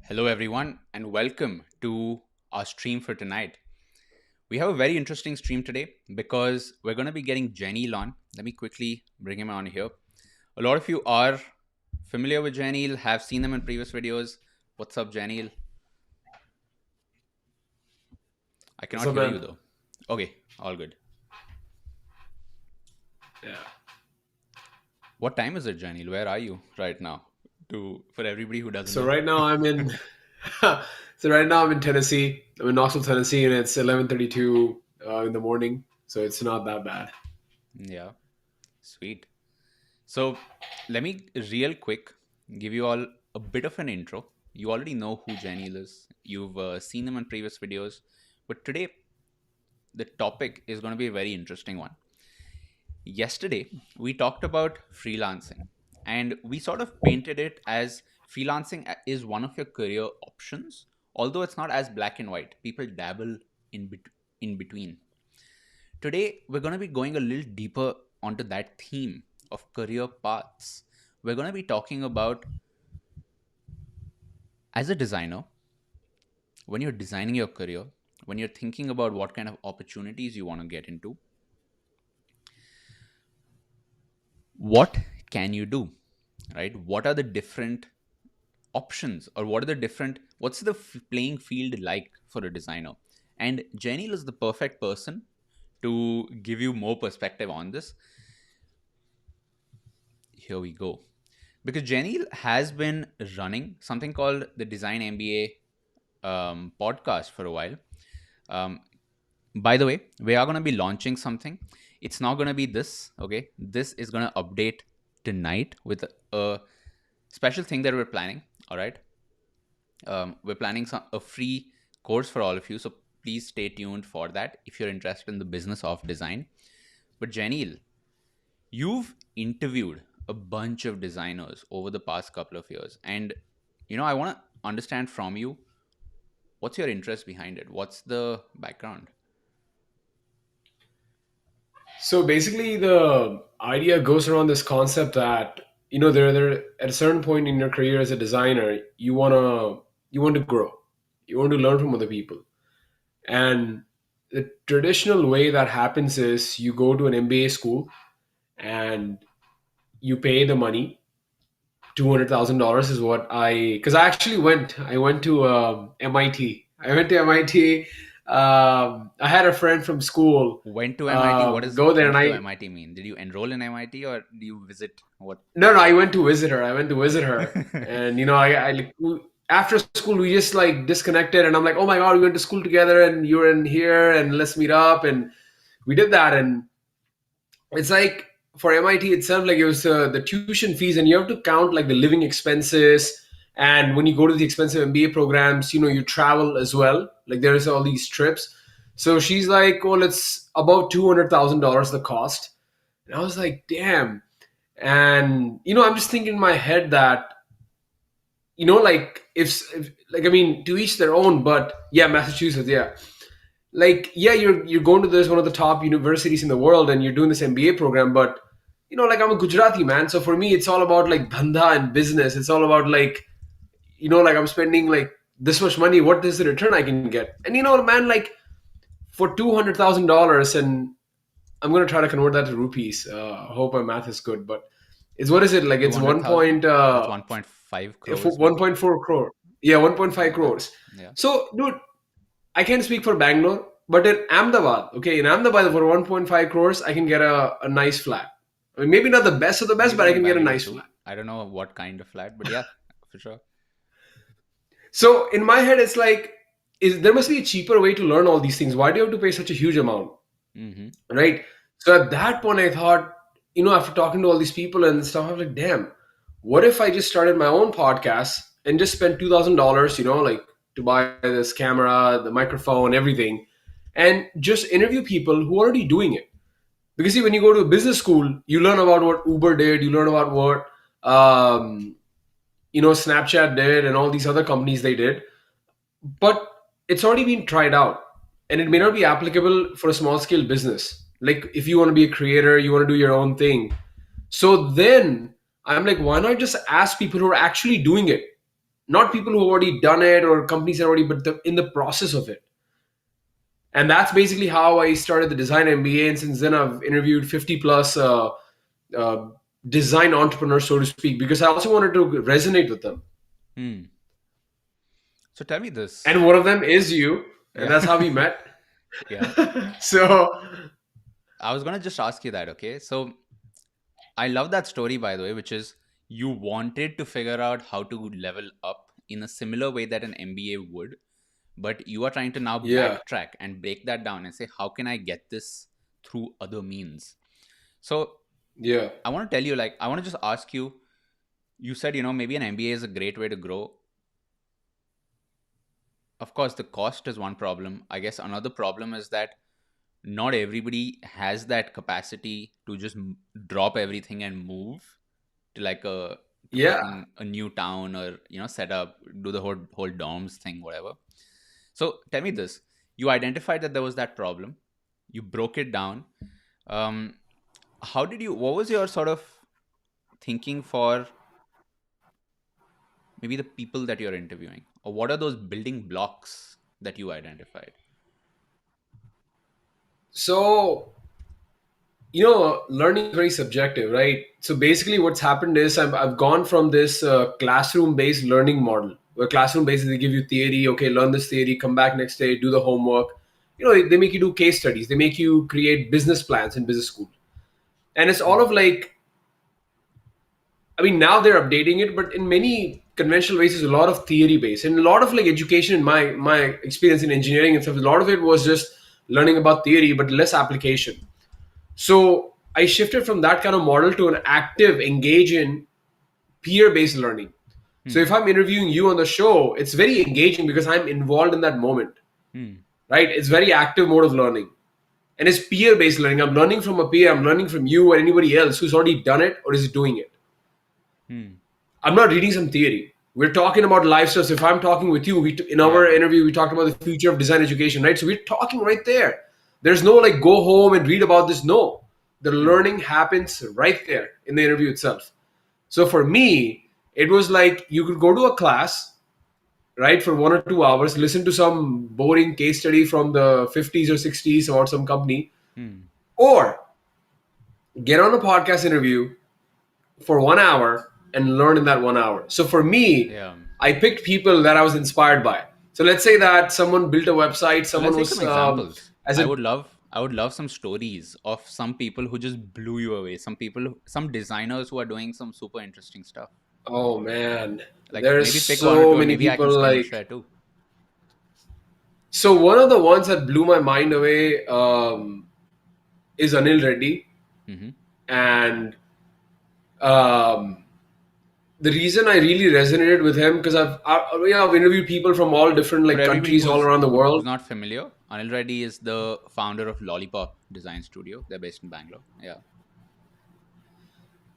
Hello, everyone, and welcome to our stream for tonight. We have a very interesting stream today because we're going to be getting Jayneil on. Let me quickly bring him on here. A lot of you are familiar with Jayneil, have seen him in previous videos. What's up, Jayneil? I What's cannot up, hear you man? though. Okay, all good. Yeah. What time is it, Jayneil? Where are you right now? For everybody who doesn't So know. right now I'm in. So right now I'm in Tennessee. I'm in Knoxville, Tennessee, and it's 11:32 in the morning. So it's not that bad. Yeah, sweet. So let me real quick give you all a bit of an intro. You already know who Jayneil is. You've seen him in previous videos, but today the topic is going to be a very interesting one. Yesterday we talked about freelancing, and we sort of painted it as freelancing is one of your career options, although it's not as black and white. People dabble in between. Today, we're going to be going a little deeper onto that theme of career paths. We're going to be talking about, as a designer, when you're designing your career, when you're thinking about what kind of opportunities you want to get into, what can you do, right? What are the different options, or what's the playing field like for a designer? And Jayneil is the perfect person to give you more perspective on this. Here we go. Because Jayneil has been running something called the Design MBA podcast for a while. Um, by the way, we are going to be launching something. It's not going to be this, okay? This is going to update tonight with a special thing that we're planning, all right? We're planning a free course for all of you, so please stay tuned for that if you're interested in the business of design. But Jayneil, you've interviewed a bunch of designers over the past couple of years, and I want to understand from you, what's your interest behind it? What's the background? So basically, the idea goes around this concept that there at a certain point in your career as a designer, you want to grow, you want to learn from other people, and the traditional way that happens is you go to an MBA school and you pay the money. $200,000 is what because I went to MIT. I went to MIT. I had a friend from school Went to MIT? What does go there, and went to I MIT mean? Did you enroll in MIT, or do you visit? What no, is I it? went to visit her. I went to visit her, and I like after school we just like disconnected, and I'm like, oh my god, we went to school together, and you're in here, and let's meet up, and we did that, and it's like for MIT itself, like it was the tuition fees, and you have to count like the living expenses. And when you go to the expensive MBA programs, you travel as well. Like there's all these trips. So she's like, "Well, it's about $200,000 the cost." And I was like, "Damn!" And I'm just thinking in my head that like if like I mean, to each their own. But yeah, Massachusetts, yeah, like yeah, you're going to this one of the top universities in the world and you're doing this MBA program, but like I'm a Gujarati man, so for me it's all about like dhanda and business. It's all about like like I'm spending like this much money, what is the return I can get? And man, like for $200,000, and I'm gonna try to convert that to rupees. I hope my math is good, but it's what is it like? It's 200,000? That's 1.5 crores, maybe. 1.4 crore. Yeah, 1.5 Yeah, crores. yeah. So dude, I can't speak for Bangalore, but in Ahmedabad, okay, in Ahmedabad for 1.5 crores, I can get a nice flat. I mean, maybe not the best of the best, but Maybe I in can get a Bangalore nice too. flat. I don't know what kind of flat, but yeah, for sure. So in my head, it's like, there must be a cheaper way to learn all these things. Why do you have to pay such a huge amount, Hmm. right? So at that point, I thought, after talking to all these people and stuff, I was like, damn, what if I just started my own podcast and just spent $2,000, like to buy this camera, the microphone, everything, and just interview people who are already doing it. Because see, when you go to a business school, you learn about what Uber did, you learn about what Snapchat did, and all these other companies they did. But it's already been tried out, and it may not be applicable for a small scale business. Like if you want to be a creator, you want to do your own thing. So then I'm like, why not just ask people who are actually doing it? not people who have already done it or companies that already, but in the process of it. And that's basically how I started the design MBA. And since then, I've interviewed 50 plus uh, design entrepreneurs, so to speak, because I also wanted to resonate with them. Hmm. So tell me this. And one of them is you, and Yeah. that's how we met. Yeah. So I was gonna just ask you that, okay? So I love that story, by the way, which is you wanted to figure out how to level up in a similar way that an MBA would, but you are trying to now yeah, backtrack and break that down and say, how can I get this through other means? So yeah. I want to tell you, like, I want to just ask you, you said, maybe an MBA is a great way to grow. Of course, the cost is one problem. I guess another problem is that not everybody has that capacity to just drop everything and move to like a to Yeah. fucking a new town, or set up, do the whole dorms thing, whatever. So tell me this: you identified that there was that problem, you broke it down. um how did you what was your sort of thinking for maybe the people that you're interviewing, or what are those building blocks that you identified? So, learning is very subjective, right? So basically, what's happened is I've gone from this classroom-based learning model, where classroom-based they give you theory, okay, learn this theory, come back next day, do the homework. They make you do case studies, they make you create business plans in business school, and it's all Hmm. of like, I mean, now they're updating it, but in many conventional ways, it's a lot of theory based, and a lot of like education. In my experience in engineering and stuff, a lot of it was just learning about theory, but less application. So I shifted from that kind of model to an active, engage in peer based learning. So Hmm. if I'm interviewing you on the show, it's very engaging because I'm involved in that moment, Hmm. right? It's very active mode of learning. And it's peer based learning. I'm learning from a peer, I'm learning from you or anybody else who's already done it or is doing it. Hmm. I'm not reading some theory. We're talking about life stuff. So if I'm talking with you, in our Yeah. interview, we talked about the future of design education, right? So we're talking right there. There's no like go home and read about this. No, the Hmm. learning happens right there in the interview itself. So for me, it was like you could go to a class, right, for 1 or 2 hours, listen to some boring case study from the 50s or 60s about some company, Hmm. or get on a podcast interview for 1 hour and learn in that 1 hour. So for me, Yeah. I picked people that I was inspired by. So let's say that someone built a website, So let's someone take some was examples. as I a would love I would love some stories of some people who just blew you away. Some designers who are doing some super interesting stuff. oh man, Like there's maybe pick one or so two, and many maybe I can people screen like. share too. So one of the ones that blew my mind away is Anil Reddy, Mm-hmm. and um, the reason I really resonated with him because I've interviewed people from all different For like everybody countries all around the who's world. not familiar, Anil Reddy is the founder of Lollipop Design Studio. They're based in Bangalore. Yeah.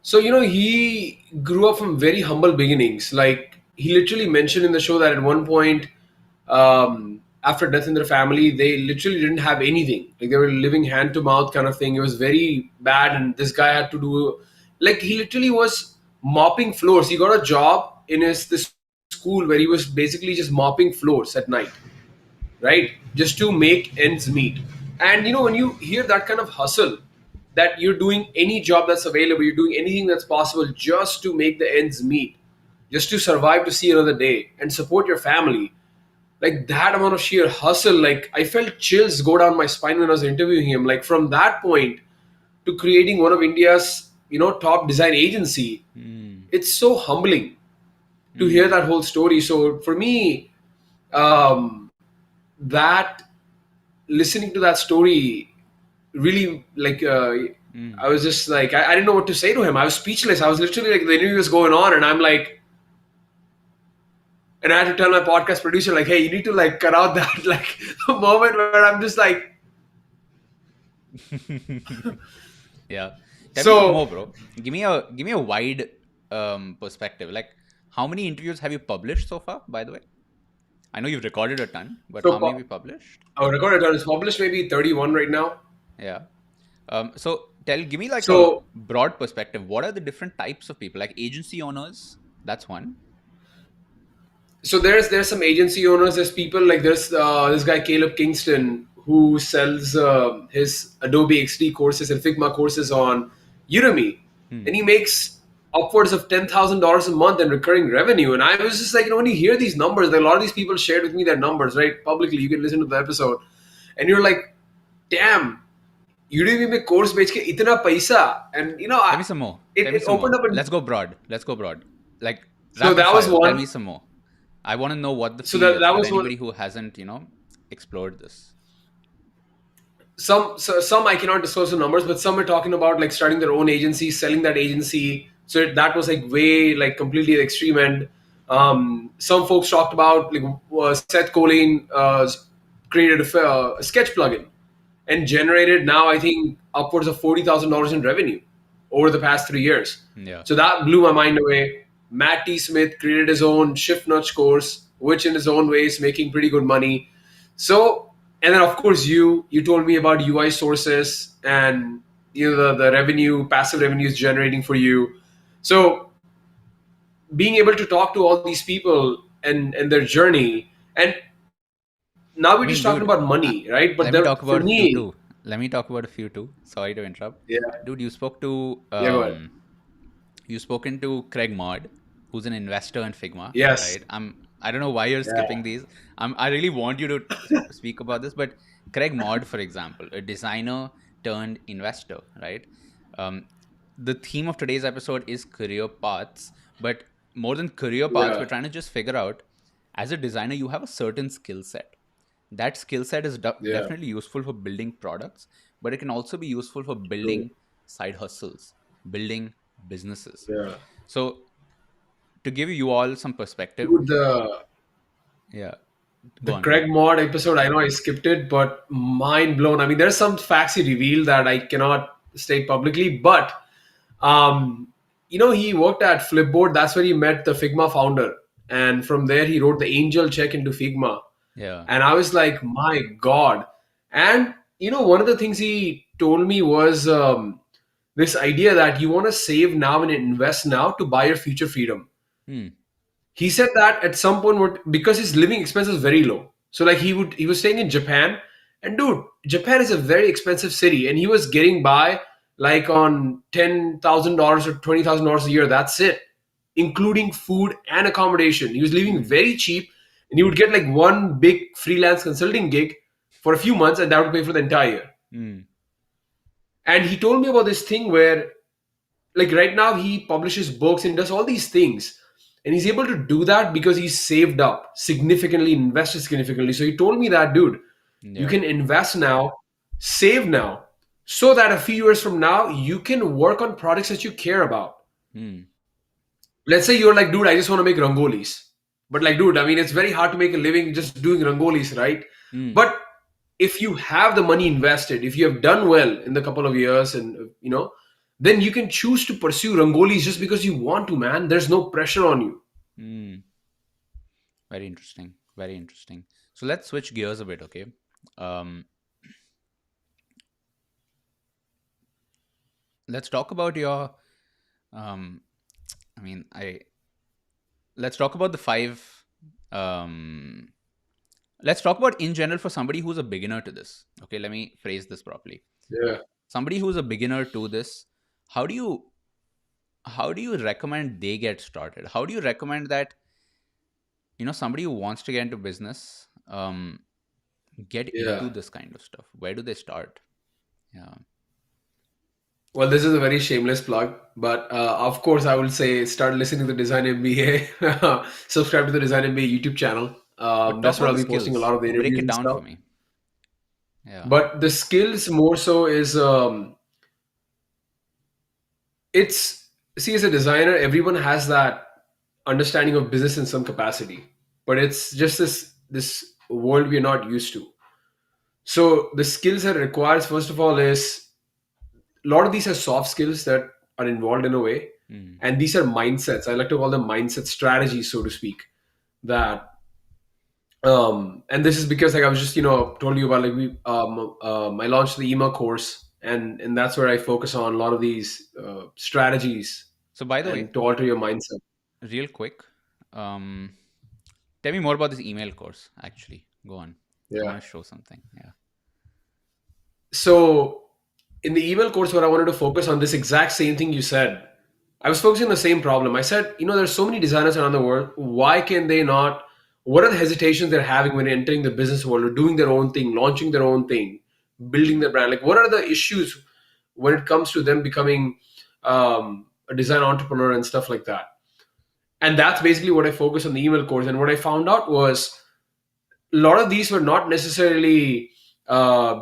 So, he grew up from very humble beginnings. Like, he literally mentioned in the show that at one point, after death in their family, they literally didn't have anything. Like, they were living hand to mouth kind of thing. It was very bad. And this guy had to do, like, he literally was mopping floors. He got a job in this school where he was basically just mopping floors at night, right? Just to make ends meet. And when you hear that kind of hustle, that you're doing any job that's available, you're doing anything that's possible just to make the ends meet, just to survive to see another day and support your family. Like that amount of sheer hustle, like I felt chills go down my spine when I was interviewing him. Like from that point to creating one of India's, top design agency, Hmm. it's so humbling to hear Hmm. that whole story. So for me, um, that listening to that story really like I Hmm. was just like I didn't know what to say to him. I was speechless. I was literally like the interview was going on and I'm like, and I had to tell my podcast producer like, hey, you need to like cut out that like moment where I'm just like. Yeah. Tell me some more, So bro. Give me a wide perspective. Like, how many interviews have you published so far? By the way, I know you've recorded a ton, but so how many have you published? our record is published maybe 31 right now. Yeah. So give me like a So broad perspective. What are the different types of people? Like agency owners, that's one. So there's some agency owners, there's people like this guy Caleb Kingston who sells his Adobe XD courses and Figma courses on Udemy, Hmm. and he makes upwards of $10,000 a month in recurring revenue. And I was just like, when you hear these numbers, a lot of these people shared with me their numbers, right, publicly. You can listen to the episode, and you're like, damn, Udemy में course बेच के इतना पैसा, and Tell me some more. it Tell me it some opened more. up. And Let's go broad. Let's go broad. Like so rapid that was fire. Tell one. me some more. I want to know what the So field that is that for was one. anybody who hasn't, explored this. Some I cannot disclose the numbers, but some are talking about like starting their own agency, selling that agency. So that was like way like completely the extreme end. Some folks talked about like Seth Colin created a sketch plugin and generated now I think upwards of $40,000 in revenue over the past 3 years. Yeah. So that blew my mind away. Matt T. Smith created his own shift nudge course, which in his own way is making pretty good money. So, and then of course you told me about UI sources and the revenue, passive revenue is generating for you. So being able to talk to all these people and their journey, and now we're I just mean, talking dude, about money, right? But let me talk for about a few me, too. Let me talk about a few too. Sorry to interrupt. yeah, Dude, you spoke to yeah, go ahead. you spoken to Craig Mod, who's an investor in Figma, Yes, right? I don't know why you're skipping yeah, these. I really want you to speak about this, but Craig Mod, for example, a designer turned investor, right? Um, the theme of today's episode is career paths, but more than career paths, we're yeah, trying to just figure out as a designer, you have a certain skill set. That skill set is yeah, definitely useful for building products, but it can also be useful for true, building side hustles, building businesses. yeah. So to give you all some perspective, Dude, yeah, the go on, go Craig on. Mod episode, I know I skipped it, but mind blown. I mean, there's some facts he revealed that I cannot state publicly, but um, he worked at Flipboard. That's where he met the Figma founder, and from there he wrote the angel check into Figma. Yeah. And I was like, my God. And one of the things he told me was this idea that you want to save now and invest now to buy your future freedom. Hmm. He said that at some point because his living expense is very low. So like he was staying in Japan, and dude, Japan is a very expensive city, and he was getting by like on $10,000 or $20,000 a year. That's it, including food and accommodation. He was living Hmm. very cheap, and he would get like one big freelance consulting gig for a few months, and that would pay for the entire year. Hmm. And he told me about this thing where like right now he publishes books and does all these things, and he's able to do that because he's saved up significantly, invested significantly. So he told me that, dude, you Yeah. can invest now, save now, so that a few years from now you can work on products that you care about. Hmm. Let's say you're like, dude, I just want to make rangolis, but like, dude, I mean, it's very hard to make a living just doing rangolis, right? Hmm. But if you have the money invested, if you have done well in the couple of years, and then you can choose to pursue rangolis just because you want to, man. There's no pressure on you. Hmm. Very interesting. Very interesting. So let's switch gears a bit, okay? Um, let's talk about your. Um, I mean, I let's talk about the five. Um, let's talk about in general for somebody who's a beginner to this. Okay, let me phrase this properly. Yeah, Somebody who's a beginner to this, how do you recommend they get started? How do you recommend that somebody who wants to get into business get yeah. into this kind of stuff? Where do they start? Yeah. Well, this is a very shameless plug, but of course, I will say start listening to the Design MBA. Subscribe to the Design MBA YouTube channel. But talk That's where about I'll the be posting a lot skills. of the Break interviews it and down stuff. for me. Yeah. But the skills more so is it's see, as a designer, everyone has that understanding of business in some capacity, but it's just this world we're not used to. So the skills that it requires, first of all, is a lot of these are soft skills that are involved in a way, Mm. and these are mindsets. I like to call them mindset strategies, so to speak. That and this is because like I was just told you about like I launched the EMA course, and that's where I focus on a lot of these strategies So by the way, and to alter your mindset. real quick, um, Tell me more about this email course. Actually, go on. I Yeah. want to show something. Yeah. So in the email course, what I wanted to focus on this exact same thing you said. I was focusing on the same problem. I said, there's so many designers around the world. Why can they not? What are the hesitations they're having when entering the business world or doing their own thing, launching their own thing, building their brand? Like, what are the issues when it comes to them becoming a design entrepreneur and stuff like that? And that's basically what I focused on the email course. And what I found out was a lot of these were not necessarily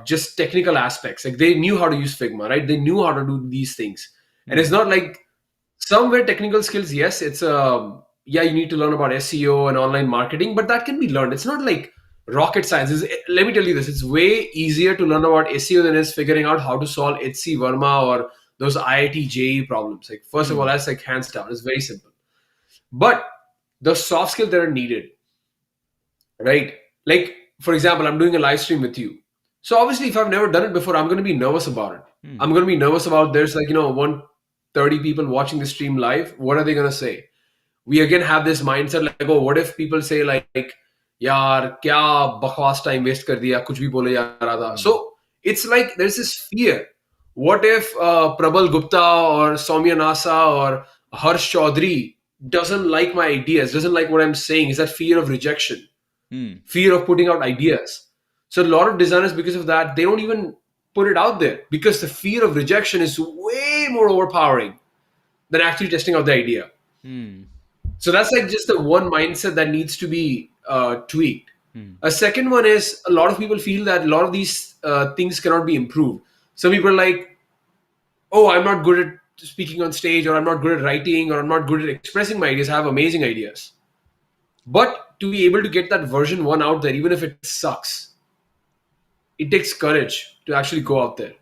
just technical aspects. Like they knew how to use Figma, right? They knew how to do these things, and it's Hmm. not like some were technical skills. Yes, it's yeah, you need to learn about SEO and online marketing, but that can be learned. It's not like rocket science. Let me tell you this: it's way easier to learn about SEO than is figuring out how to solve HC Verma or those IIT JEE problems. Like first of all, Hmm. that's like hands down. It's very simple, but the soft skills that are needed, right? Like, for example, I'm doing a live stream with you. So obviously, if I've never done it before, I'm going to be nervous about it. Hmm. I'm going to be nervous about there's like, 130 people watching the stream live. What are they going to say? We again have this mindset like, oh, what if people say like, yaar, kya bakwas time waste kar diya, kuch bhi bole ja raha tha. Hmm. So it's like there's this fear. What if Prabal Gupta or Soumya Nasa or Harsh Chaudhary doesn't like my ideas, doesn't like what I'm saying? Is that fear of rejection? Hmm. Fear of putting out ideas. So a lot of designers, because of that, they don't even put it out there because the fear of rejection is way more overpowering than actually testing out the idea. Hmm. So that's like just the one mindset that needs to be tweaked. Hmm. A second one is a lot of people feel that a lot of these things cannot be improved. Some people are like, oh, I'm not good at speaking on stage, or I'm not good at writing, or I'm not good at expressing my ideas. I have amazing ideas. But to be able to get that version one out there, even if it sucks, it takes courage to actually go out there,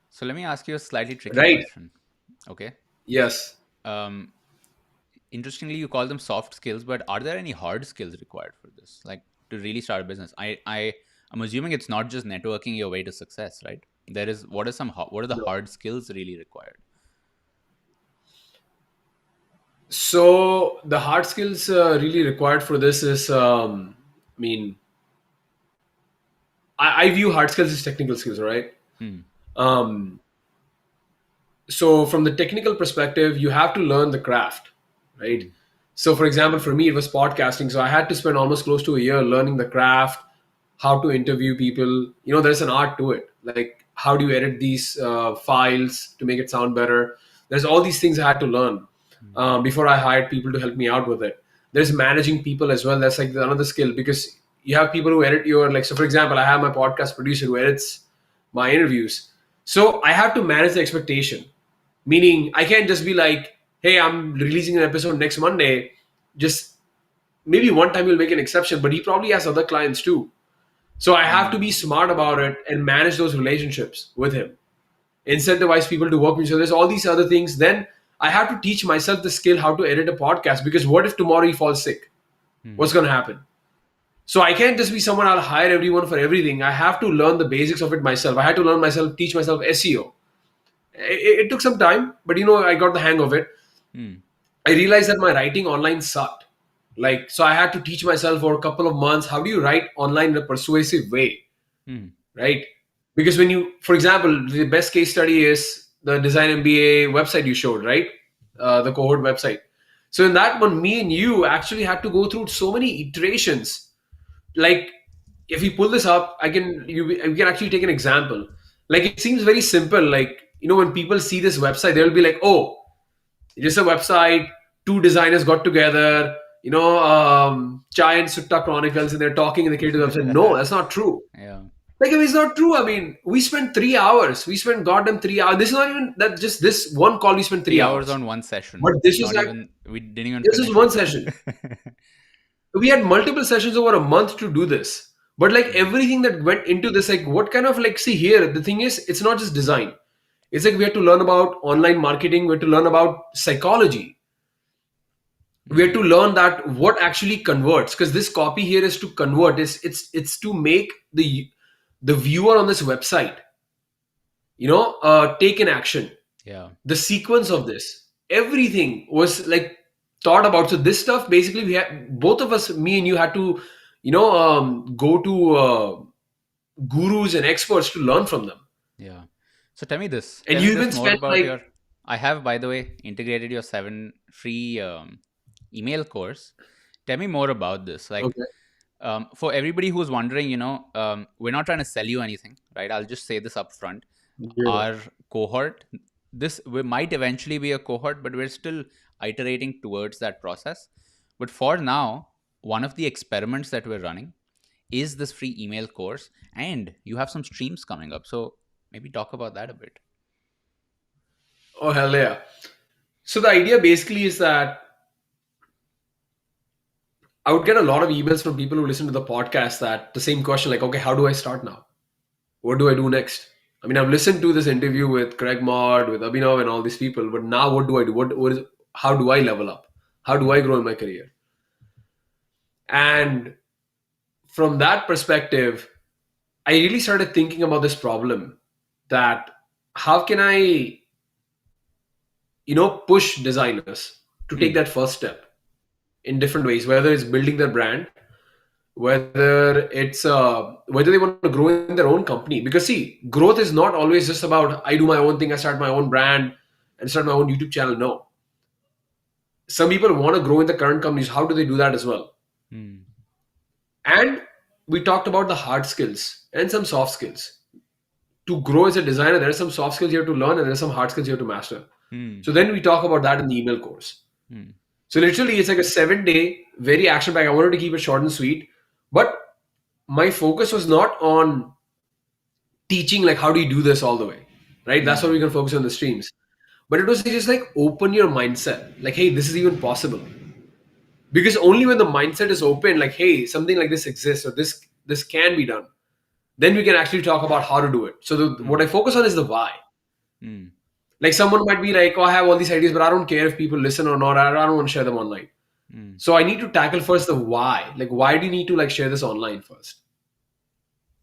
So let me ask you a slightly tricky right? question. Okay. Yes. Um, Interestingly, you call them soft skills, but are there any hard skills required for this? Like to really start a business? I'm assuming it's not just networking your way to success, right? There is what are the No. hard skills really required? So the hard skills really required for this is, I mean, I view hard skills as technical skills, right? Hmm. Um, so from the technical perspective, you have to learn the craft, right? Hmm. So for example, for me, it was podcasting. So I had to spend almost close to a year learning the craft, how to interview people. There's an art to it. Like how do you edit these files to make it sound better? There's all these things I had to learn Hmm. before I hired people to help me out with it. There's managing people as well. That's like another skill because you have people who edit your like. So for example, I have my podcast producer who edits my interviews. So I have to manage the expectation. Meaning, I can't just be like, "Hey, I'm releasing an episode next Monday." Just maybe one time you'll make an exception, but he probably has other clients too. So I have to be Hmm. smart about it and manage those relationships with him, incentivize people to work with me. So there's all these other things. Then I have to teach myself the skill how to edit a podcast because what if tomorrow he falls sick? Hmm. What's going to happen? So I can't just be someone I'll hire everyone for everything. I have to learn the basics of it myself. I had to learn myself, teach myself SEO. It took some time, but I got the hang of it. Hmm. I realized that my writing online sucked. Like, so I had to teach myself for a couple of months how do you write online in a persuasive way, Hmm. right? Because when you, for example, the best case study is the Design MBA website you showed, right? The cohort website. So in that one, me and you actually had to go through so many iterations. Like, if we pull this up, we can actually take an example. Like, it seems very simple. Like, when people see this website, they'll be like, "Oh, just a website. Two designers got together. Chai and Sutta Chronicles, and they're talking in the creative website." No, that's not true. Yeah. Like, I mean, it's not true. I mean, we spent 3 hours. We spent goddamn 3 hours. This is not even that. Just this one call, we spent three 3 hours hours. on one session. But this was Not like even we didn't even this is finish one it. session. We had multiple sessions over a month to do this. But like Hmm. everything that went into this, like what kind of like see here, the thing is, it's not just design. It's like we had to learn about online marketing. We had to learn about psychology. We have Hmm. to learn that what actually converts because this copy here is to convert it's to make the viewer on this website take an action. Yeah. The sequence of this everything was like thought about. So this stuff basically we had both of us, me and you, had to, go to gurus and experts to learn from them. Yeah. So tell me this. And Tell me you this even more spent about like, your. I have, by the way, integrated your 7 free email course. Tell me more about this. Like, okay, for everybody who's wondering, we're not trying to sell you anything, right? I'll just say this up front. yeah. Our cohort, this we might eventually be a cohort, but we're still iterating towards that process. But for now, one of the experiments that we're running is this free email course, and you have some streams coming up. So maybe talk about that a bit. Oh hell yeah. So the idea basically is that I would get a lot of emails from people who listen to the podcast, that the same question, like, okay, how do I start now? What do I do next? I mean, I've listened to this interview with Craig Mott, with Abhinav, and all these people, but now what do I do? What is, how do I level up? How do I grow in my career? And from that perspective, I really started thinking about this problem, that how can I, push designers to take Hmm. that first step in different ways, whether it's building their brand, whether they want to grow in their own company. Because see, growth is not always just about I do my own thing, I start my own brand and start my own YouTube channel. No, some people want to grow in the current companies. How do they do that as well? Hmm. And we talked about the hard skills and some soft skills. To grow as a designer, there are some soft skills you have to learn and there are some hard skills you have to master. Hmm. So then we talk about that in the email course. Hmm. So literally it's like a 7 day, very action packed. I wanted to keep it short and sweet, but my focus was not on teaching like how do you do this all the way, right? That's what Hmm. we can focus on the streams. But it was just like open your mindset, like, hey, this is even possible. Because only when the mindset is open, like, hey, something like this exists or this can be done, then we can actually talk about how to do it. So what Hmm. I focus on is the why. Hmm. Like someone might be like, oh, I have all these ideas, but I don't care if people listen or not. I don't want to share them online. Hmm. So I need to tackle first the why. Like, why do you need to like share this online first?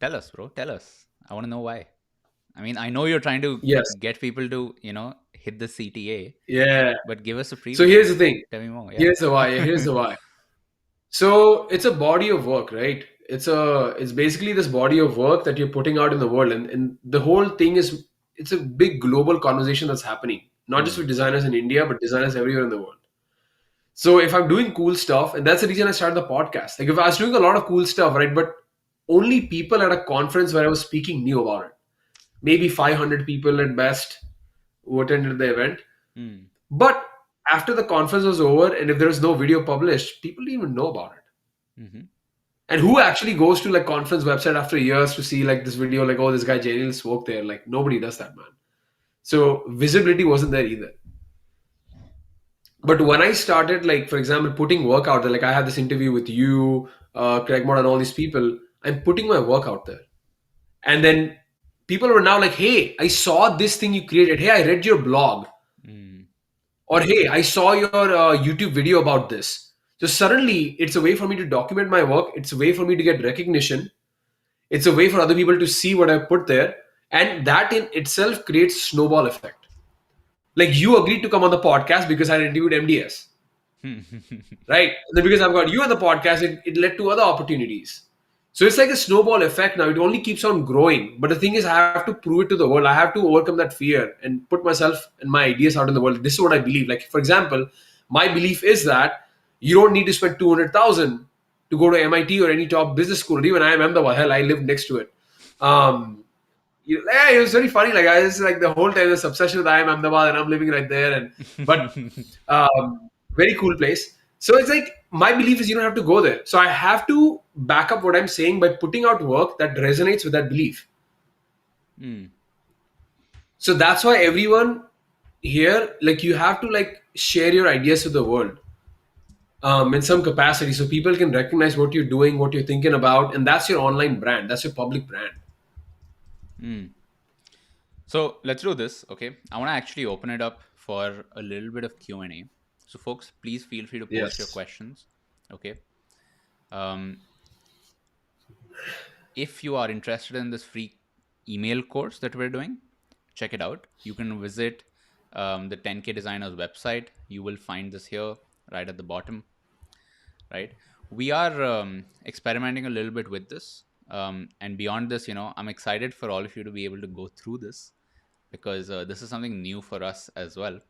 Tell us, bro. Tell us. I want to know why. I mean, I know you're trying to Yes. get people to, hit the CTA, Yeah. but give us a So preview. here's the thing. Tell me more. Yeah. Here's the why. Here's the why. So it's a body of work, right? It's basically this body of work that you're putting out in the world, and the whole thing is, it's a big global conversation that's happening, not just Hmm. with designers in India, but designers everywhere in the world. So if I'm doing cool stuff, and that's the reason I started the podcast. Like if I was doing a lot of cool stuff, right, but only people at a conference where I was speaking knew about it. Maybe 500 people at best who attended the event. Hmm. But after the conference was over, and if there was no video published, people didn't even know about it. Hmm. And who actually goes to like conference website after years to see like this video, like, oh, this guy Jayneil spoke there? Like nobody does that, man. So visibility wasn't there either. But when I started, like for example, putting work out there, like I had this interview with you, Craig Mod, and all these people, I'm putting my work out there, and then people were now like, hey, I saw this thing you created. Hey, I read your blog, Hmm. or hey, I saw your YouTube video about this. So suddenly, it's a way for me to document my work. It's a way for me to get recognition. It's a way for other people to see what I put there, and that in itself creates snowball effect. Like you agreed to come on the podcast because I interviewed MDS, Hmm. right? And then because I've got you on the podcast, it led to other opportunities. So it's like a snowball effect now. It only keeps on growing. But the thing is, I have to prove it to the world. I have to overcome that fear and put myself and my ideas out in the world. This is what I believe. Like, for example, my belief is that you don't need to spend 200,000 to go to MIT or any top business school. Even I am Ahmedabad. Hell, I live next to it. Yeah, it was very funny. Like I was like the whole time this obsession with I am Ahmedabad and I'm living right there. And but very cool place. So it's like my belief is you don't have to go there. So I have to back up what I'm saying by putting out work that resonates with that belief. Hmm. So that's why everyone here, like you have to like share your ideas with the world in some capacity, so people can recognize what you're doing, what you're thinking about, and that's your online brand. That's your public brand. Hmm. So let's do this. Okay. I want to actually open it up for a little bit of Q&A. So folks, please feel free to post your Yes. questions. Okay. Um, if you are interested in this free email course that we're doing, check it out. You can visit the 10K Designers website. You will find this here, right at the bottom, right? We are experimenting a little bit with this. And beyond this, I'm excited for all of you to be able to go through this because this is something new for us as well.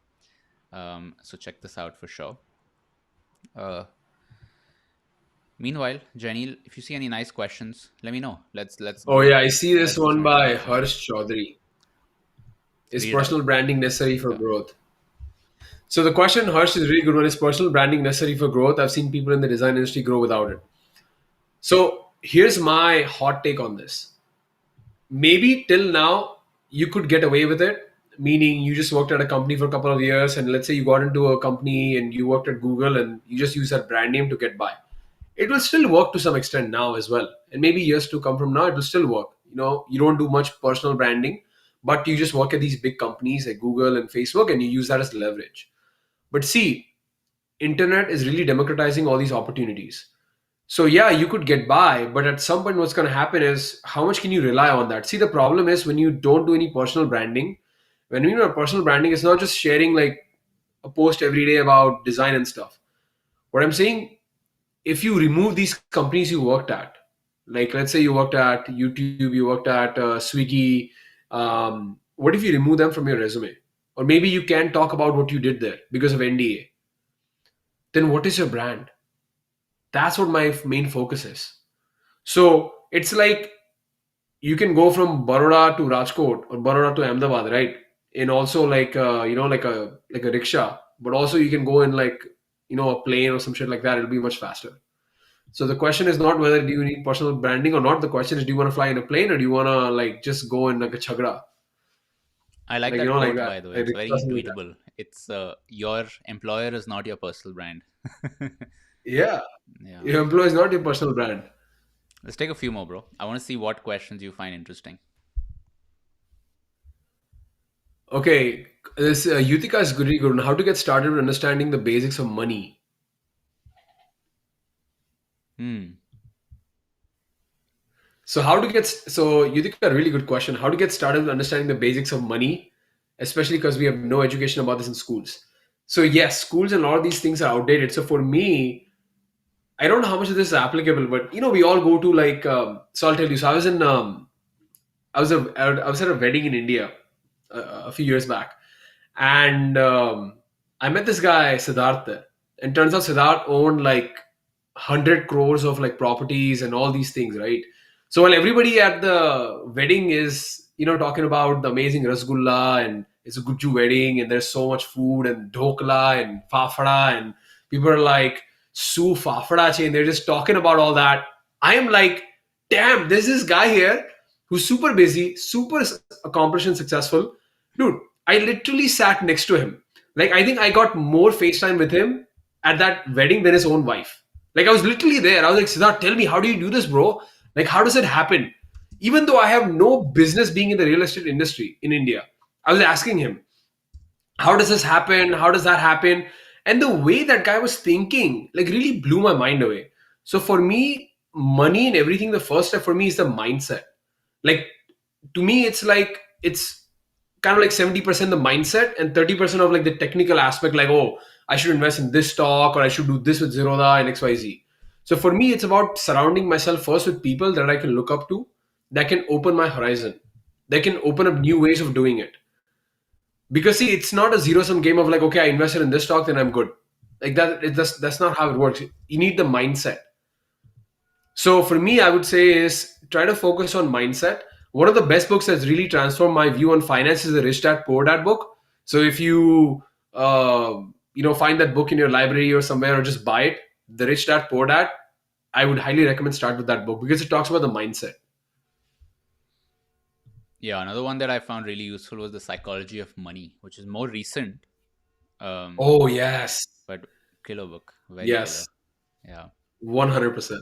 So check this out for sure. Uh, Meanwhile, Jayneil, if you see any nice questions, let me know. Let's Oh go. yeah, I see this Let's do one some by interaction here. Harsh Chaudhary. Is Read it out. personal branding necessary for Yeah. growth? So the question, Harsh, is a really good one. Is personal branding necessary for growth? I've seen people in the design industry grow without it. So here's my hot take on this. Maybe till now you could get away with it, meaning you just worked at a company for a couple of years, and let's say you got into a company and you worked at Google and you just use that brand name to get by. It will still work to some extent now as well, and maybe years to come from now it will still work. You don't do much personal branding, but you just work at these big companies like Google and Facebook and you use that as leverage. But see, internet is really democratizing all these opportunities. So yeah, you could get by, but at some point what's going to happen is how much can you rely on that? See, the problem is when you don't do any personal branding, when you know personal branding, it's not just sharing like a post every day about design and stuff. What I'm saying, if you remove these companies you worked at, like let's say you worked at YouTube, you worked at Swiggy, what if you remove them from your resume? Or maybe you can't talk about what you did there because of NDA. Then what is your brand? That's what my main focus is. So it's like you can go from Baroda to Rajkot or Baroda to Ahmedabad, right? And also like like a rickshaw, but also you can go in like a plane or some shit like that. It'll be much faster. So the question is not whether do you need personal branding or not. The question is, do you want to fly in a plane or do you want to like just go in like a chagra, I like like that like quote, that, by the way. like It's rickshaw, very something like that. tweetable. It's your employer is not your personal brand. Yeah, Yeah. your employee is not your personal brand. Let's take a few more, bro. I want to see what questions you find interesting. Okay, this Yutika is really good on how to get started with understanding the basics of money. Hmm. So how to get so you think a really good question. How to get started with understanding the basics of money, especially because we have no education about this in schools. So yes, schools and a lot of these things are outdated. So for me, I don't know how much of this is applicable, but we all go to like. So I'll tell you. So I was in I was at a wedding in India a few years back, and I met this guy Siddharth there. And turns out Siddharth owned like 100 crores of like properties and all these things, right? So while everybody at the wedding is talking about the amazing rasgulla and it's a Guju wedding and there's so much food and dhokla and fafda and people are like su fafda chain, they're just talking about all that. I am like, damn, there's this guy here who's super busy, super accomplished and successful. Dude, I literally sat next to him. Like, I think I got more FaceTime with him at that wedding than his own wife. Like, I was literally there. I was like, Siddharth, tell me, how do you do this, bro? Like, how does it happen? Even though I have no business being in the real estate industry in India, I was asking him, how does this happen? How does that happen? And the way that guy was thinking, like, really blew my mind away. So, for me, money and everything, the first step for me is the mindset. Like, to me, it's kind of like 70% the mindset and 30% of like the technical aspect, like, oh, I should invest in this stock or I should do this with Zerodha and XYZ. So for me, it's about surrounding myself first with people that I can look up to, that can open my horizon, that can open up new ways of doing it. Because see, it's not a zero sum game of like, okay, I invested in this stock, then I'm good. Like that, that's not how it works. You need the mindset. So for me, I would say is try to focus on mindset. One of the best books that's really transformed my view on finance is the Rich Dad Poor Dad book. So if you find that book in your library or somewhere or just buy it, the Rich Dad Poor Dad, I would highly recommend start with that book because it talks about the mindset. Yeah, another one that I found really useful was the psychology of money, which is more recent. Um, Oh yes, but killer book, very killer. yes, Yeah. 100%.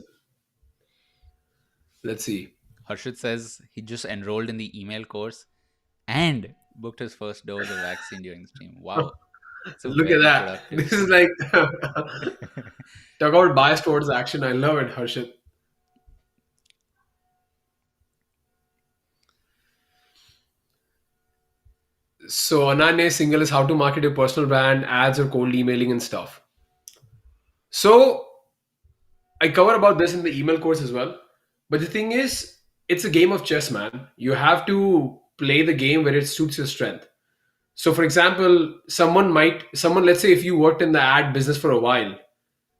Let's see. Harshit says he just enrolled in the email course and booked his first dose of vaccine during stream. Wow, it's a Look at very that. productive This is stream. like talk about bias towards action. I love it, Harshit. So Ananya single is how to market your personal brand, ads or cold emailing and stuff. So I cover about this in the email course as well. But the thing is, it's a game of chess, man. You have to play the game where it suits your strength. So, for example, someone, let's say if you worked in the ad business for a while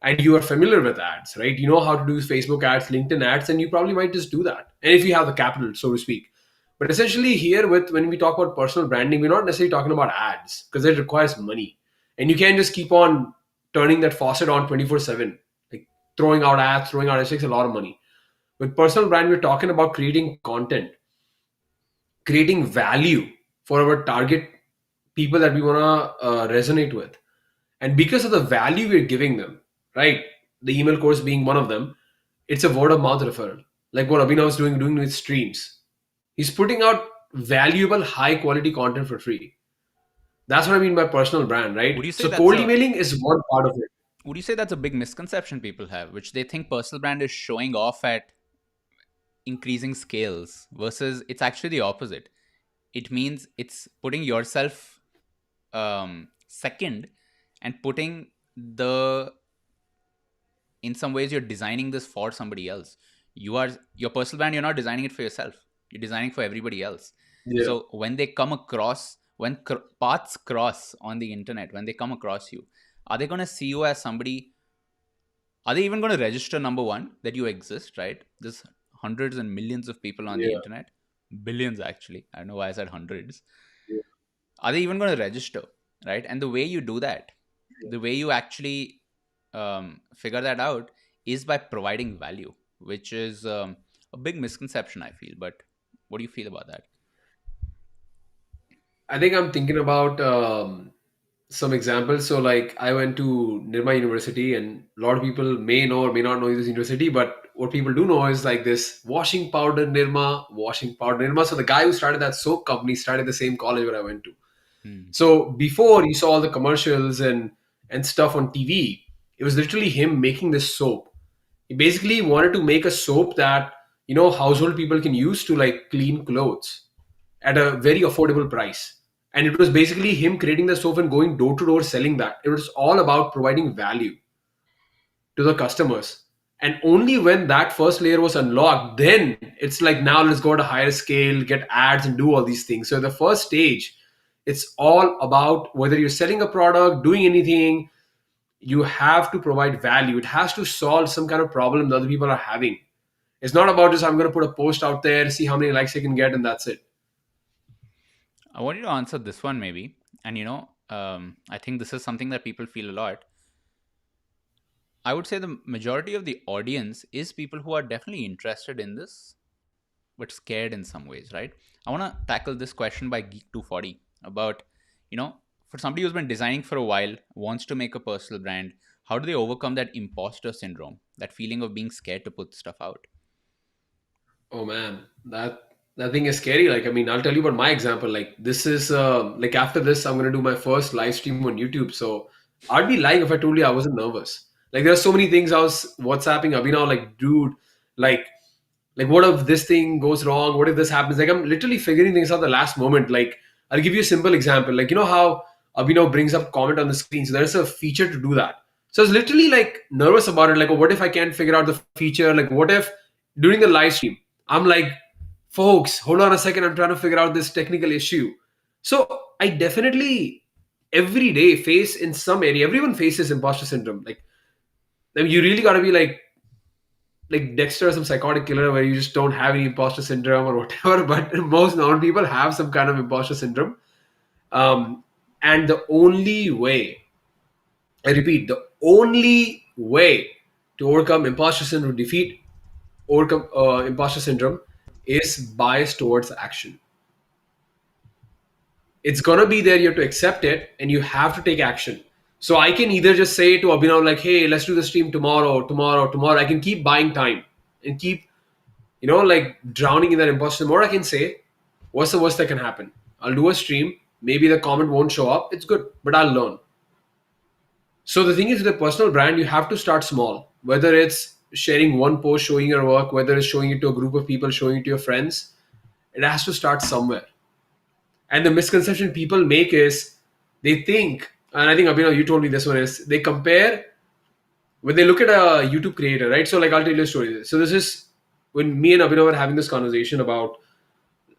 and you are familiar with ads, right? You know how to do Facebook ads, LinkedIn ads, and you probably might just do that. And if you have the capital, so to speak. But essentially, here with when we talk about personal branding, we're not necessarily talking about ads because it requires money. And you can't just keep on turning that faucet on 24/7, like throwing out ads, throwing out ads takes a lot of money. With personal brand, we're talking about creating content, creating value for our target people that we want to resonate with. And because of the value we're giving them, right? The email course being one of them, it's a word of mouth referral. Like what Abhinav is doing with streams. He's putting out valuable, high quality content for free. That's what I mean by personal brand, right? Would you say So that's cold a emailing is one part of it. would you say that's a big misconception people have, which they think personal brand is showing off at increasing scales versus it's actually the opposite. It means it's putting yourself second and putting the in some ways you're designing this for somebody else. You are your personal brand, you're not designing it for yourself, you're designing for everybody else. Yeah. So when they come across when paths cross on the internet, when they come across you, are they going to see you as somebody, are they even going to register, number one, that you exist, right? There's hundreds and millions of people on the Yeah. internet, billions actually, I don't know why I said hundreds. Yeah. Are they even going to register, right? And the way you do that, the way you actually figure that out is by providing value, which is a big misconception, I feel. But what do you feel about that? I think I'm thinking about some examples. So, like, I went to Nirma University, and a lot of people may know or may not know this university. But what people do know is like this washing powder Nirma, washing powder Nirma. So, the guy who started that soap company started the same college where I went to. Hmm. So, before you saw all the commercials and stuff on TV, it was literally him making this soap. He basically wanted to make a soap that household people can use to like clean clothes at a very affordable price. And it was basically him creating the soap and going door to door selling that. It was all about providing value to the customers. And only when that first layer was unlocked, then it's like now let's go to higher scale, get ads and do all these things. So the first stage, it's all about whether you're selling a product, doing anything, you have to provide value. It has to solve some kind of problem that other people are having. It's not about just I'm going to put a post out there, see how many likes I can get, and that's it. I want you to answer this one maybe. And I think this is something that people feel a lot. I would say the majority of the audience is people who are definitely interested in this, but scared in some ways, right? I want to tackle this question by Geek 240 about, for somebody who's been designing for a while, wants to make a personal brand, how do they overcome that imposter syndrome, that feeling of being scared to put stuff out? Oh man, that thing is scary. Like, I mean, I'll tell you about my example. Like, this is like after this, I'm gonna do my first live stream on YouTube. So I'd be lying if I told you I wasn't nervous. Like, there are so many things I was WhatsApping Abhinav, like, dude, like, like what if this thing goes wrong? What if this happens? Like, I'm literally figuring things out the last moment. Like, I'll give you a simple example. Like, you know how Abhinav brings up comment on the screen. So there's a feature to do that. So I was literally like nervous about it. Like, oh, what if I can't figure out the feature? Like, what if during the live stream I'm like, folks, hold on a second, I'm trying to figure out this technical issue. So I definitely every day face in some area, everyone faces imposter syndrome. Like, I mean, you really got to be like Dexter or some psychotic killer where you just don't have any imposter syndrome or whatever. But most normal people have some kind of imposter syndrome. Um, and the only way, I repeat, the only way to overcome imposter syndrome, overcome imposter syndrome is bias towards action. It's gonna be there. You have to accept it, and you have to take action. So I can either just say to Abhinav like, "Hey, let's do the stream tomorrow, tomorrow, tomorrow." I can keep buying time and keep like drowning in that imposter. More I can say, what's the worst that can happen? I'll do a stream. Maybe the comment won't show up. It's good, but I'll learn. So the thing is, with a personal brand, you have to start small. Whether it's sharing one post showing your work, whether it's showing it to a group of people, showing it to your friends, it has to start somewhere. And the misconception people make is they think, and I think Abhinav, you told me this one is they compare when they look at a YouTube creator, right? So like I'll tell you a story. So this is when me and Abhinav were having this conversation about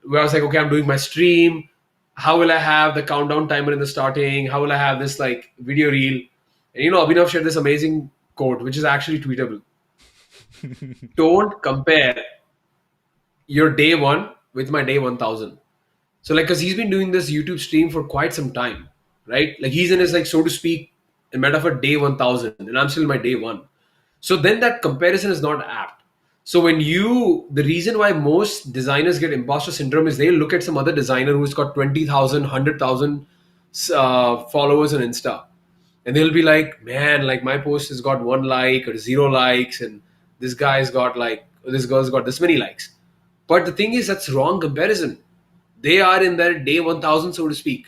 where I was like, okay, I'm doing my stream. How will I have the countdown timer in the starting? How will I have this like video reel? And Abhinav shared this amazing quote, which is actually tweetable. Don't compare your day one with my day 1000. So like, cause he's been doing this YouTube stream for quite some time, right? Like he's in his like, so to speak, in metaphor day 1000 and I'm still in my day one. So then that comparison is not apt. So the reason why most designers get imposter syndrome is they look at some other designer who's got 20,000, 100,000 followers on Insta. And they'll be like, man, like my post has got 1 like or 0 likes. And this girl's got this many likes. But the thing is, that's wrong comparison. They are in their day 1000, so to speak.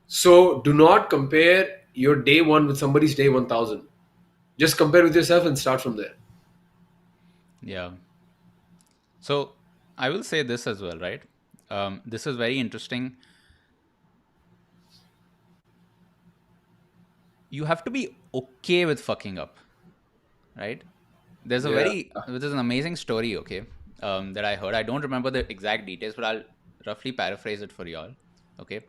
So do not compare your day one with somebody's day 1000. Just compare with yourself and start from there. Yeah. So I will say this as well, right? This is very interesting. You have to be okay with fucking up, right? Yeah. There's an amazing story, okay, that I heard. I don't remember the exact details, but I'll roughly paraphrase it for y'all. Okay.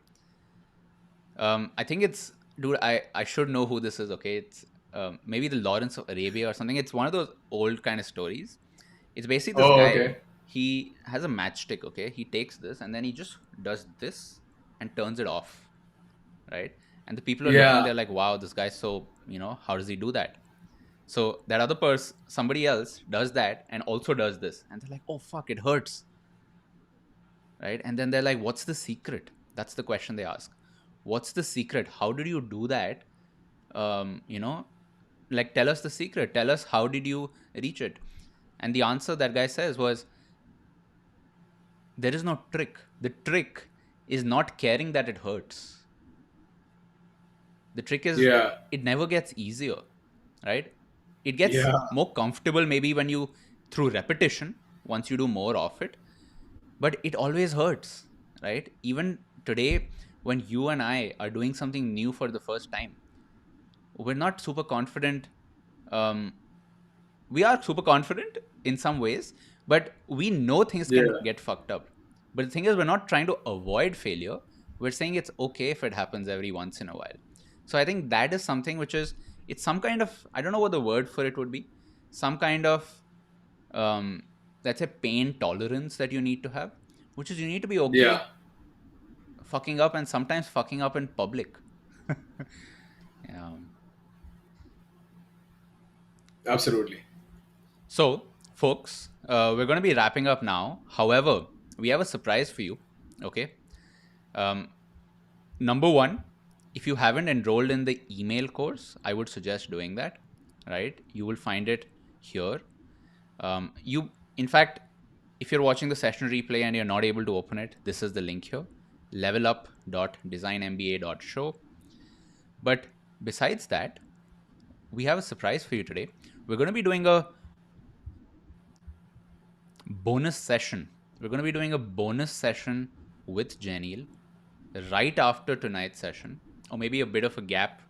I think it's, dude. I should know who this is. Okay, it's maybe the Lawrence of Arabia or something. It's one of those old kind of stories. It's basically this Oh, guy. okay. He has a matchstick. Okay, he takes this and then he just does this and turns it off, right? And the people are looking. Yeah. They're like, "Wow, this guy's so, how does he do that?" So that other person, somebody else, does that and also does this, and they're like, "Oh fuck, it hurts," right? And then they're like, "What's the secret?" That's the question they ask. What's the secret? How did you do that? um, you know, like tell us the secret. Tell us how did you reach it? And the answer that guy says was, there is no trick. The trick is not caring that it hurts. The trick is Yeah. it never gets easier, right? It gets Yeah. more comfortable maybe when you, through repetition, once you do more of it, but it always hurts, right? Even today, when you and I are doing something new for the first time, we're not super confident. um, we are super confident in some ways, but we know things Yeah. can get fucked up. But the thing is, we're not trying to avoid failure. We're saying it's okay if it happens every once in a while. So I think that is something which is, it's some kind of, I don't know what the word for it would be, some kind of, um, let's say, pain tolerance that you need to have, which is you need to be Yeah. okay fucking up and sometimes fucking up in public. um, Absolutely. So, folks, we're going to be wrapping up now. However, we have a surprise for you. Okay. Um, Number one, if you haven't enrolled in the email course, I would suggest doing that. Right? You will find it here. In fact, if you're watching the session replay and you're not able to open it, this is the link here: levelup.designmba.show. But besides that, we have a surprise for you today. We're going to be doing a bonus session. We're going to be doing a bonus session with Jayneil right after tonight's session, or maybe a bit of a gap.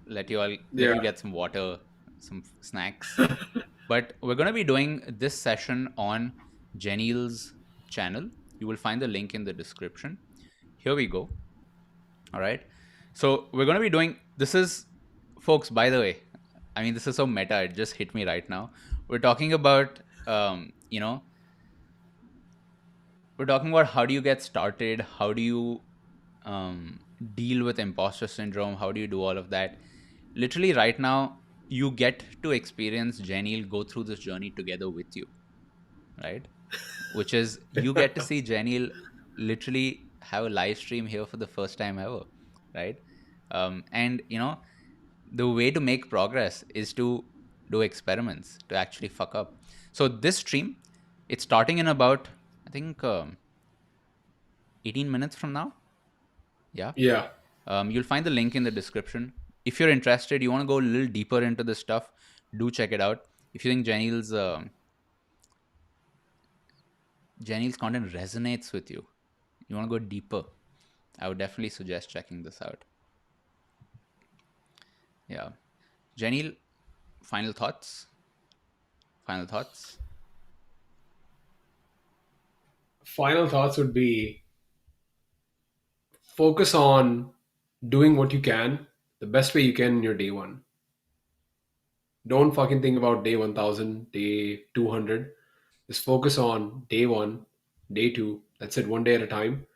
Let you Yeah. get some water, some snacks. But we're going to be doing this session on Jayneil's channel. You will find the link in the description. Here we go. All right. So we're going to be doing this is, folks. By the way, I mean this is so meta. It just hit me right now. We're talking about we're talking about how do you get started, how do you um, deal with imposter syndrome, how do you do all of that. Literally right now you get to experience Jayneil go through this journey together with you, right? Which is, you get to see Jayneil literally have a live stream here for the first time ever, right? And the way to make progress is to do experiments, to actually fuck up. So this stream, it's starting in about, I think, 18 minutes from now. Yeah. Yeah. You'll find the link in the description. If you're interested, you want to go a little deeper into this stuff, do check it out. If you think Jayneil's content resonates with you, you want to go deeper, I would definitely suggest checking this out. Yeah. Jayneil, final thoughts. Final thoughts. Final thoughts would be focus on doing what you can the best way you can in your day one. Don't fucking think about day 1000, day 200. Just focus on day one, day two. That's it, one day at a time.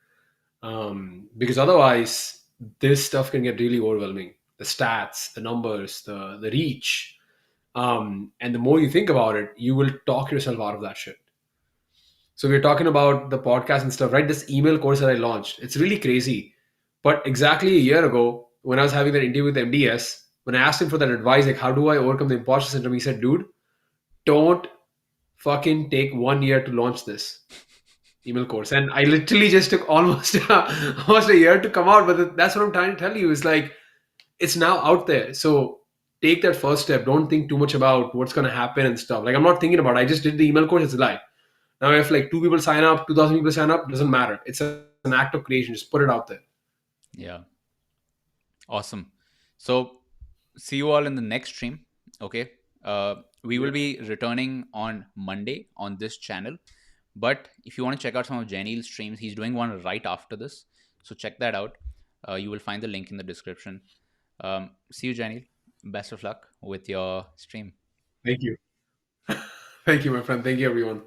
Because otherwise, this stuff can get really overwhelming. The stats, the numbers, the reach. And the more you think about it, you will talk yourself out of that shit. So we're talking about the podcast and stuff, right? This email course that I launched, it's really crazy. But exactly a year ago, when I was having that interview with MDS, when I asked him for that advice, like how do I overcome the imposter syndrome, he said, dude, don't fucking take 1 year to launch this email course. And I literally just took almost almost a year to come out. But that's what I'm trying to tell you is like it's now out there. So take that first step. Don't think too much about what's gonna happen and stuff. Like I'm not thinking about it. I just did the email course, it's live. Now if like two people sign up, 2,000 people sign up, doesn't matter. It's an act of creation. Just put it out there. Yeah. Awesome. So, see you all in the next stream. Okay. We will Yeah. be returning on Monday on this channel. But if you want to check out some of Jayneil's streams, he's doing one right after this. So, check that out. You will find the link in the description. See you, Jayneil. Best of luck with your stream. Thank you. Thank you, my friend. Thank you, everyone.